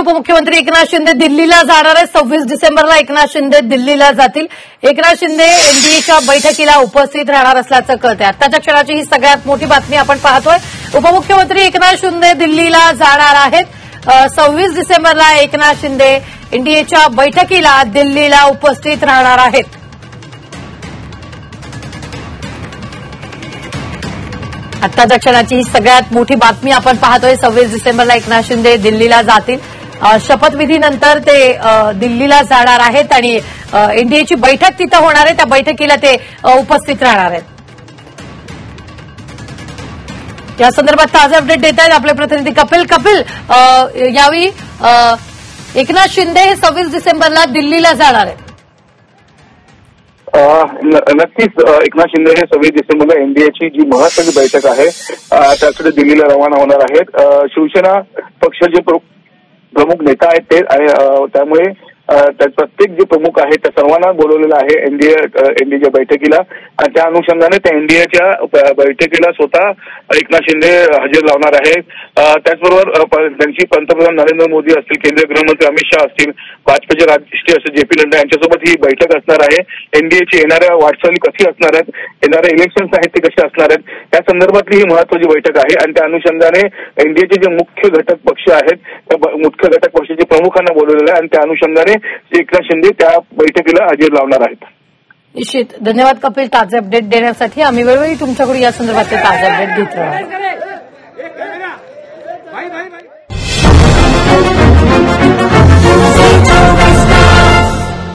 उपमुख्यमंत्री एकनाथ शिंदे दिल्लीला जाणार आहेत। 26 डिसेंबरला एकनाथ शिंदे दिल्लीला जातील। एकनाथ शिंदे एनडीएच्या बैठकीला उपस्थित राहणार असल्याचं कळतंय। आताच्या क्षणाची ही सगळ्यात मोठी बातमी आपण पाहतोय। उपमुख्यमंत्री एकनाथ शिंदे दिल्लीला जाणार आहेत। 26 डिसेंबरला एकनाथ शिंदे एनडीएच्या बैठकीला दिल्लीला उपस्थित राहणार आहेत। आताच्या क्षणाची ही सगळ्यात मोठी बातमी आपण पाहतोय। 26 डिसेंबरला एकनाथ शिंदे दिल्लीला जातील। शपथविधीनंतर ते दिल्लीला जाणार आहेत आणि एनडीएची बैठक तिथं होणार आहे। त्या बैठकीला ते उपस्थित राहणार आहेत। या संदर्भात ताजे अपडेट देत आहेत आपले प्रतिनिधी कपिल। कपिल, यावेळी एकनाथ शिंदे हे 26 डिसेंबरला दिल्लीला जाणार आहेत। नक्कीच एकनाथ शिंदे हे 26 डिसेंबरला एनडीएची जी महत्वाची बैठक आहे त्यासाठी दिल्लीला रवाना होणार आहेत। शिवसेना पक्षाचे प्रमुख नेता आहेत ते आणि त्यामुळे प्रत्येक जे प्रमुख आहेत त्या सर्वांना बोलवलेलं आहे एनडीएच्या बैठकीला आणि त्या अनुषंगाने त्या एनडीएच्या बैठकीला स्वतः एकनाथ शिंदे हजेरी लावणार आहेत। त्याचबरोबर त्यांची पंतप्रधान नरेंद्र मोदी असतील, केंद्रीय गृहमंत्री अमित शाह असतील, भाजपचे राष्ट्रीय असे जे पी नड्डा यांच्यासोबत ही बैठक असणार आहे। एनडीएची येणाऱ्या वाटचाली कशी असणार आहेत, येणाऱ्या इलेक्शन्स आहेत ते कसे असणार आहेत त्या संदर्भातली ही महत्वाची बैठक आहे आणि त्या अनुषंगाने एनडीएचे जे मुख्य घटक पक्ष आहेत त्या मुख्य घटक पक्षाचे प्रमुखांना बोलवलेलं आहे आणि त्या अनुषंगाने एकनाथ शिंदे त्या बैठकीला हजेरी लावणार आहेत। निश्चित धन्यवाद कपिल ताजे अपडेट देण्यासाठी। आम्ही वेळोवेळी तुमच्याकडून या संदर्भातले ताजे अपडेट घेत राहू।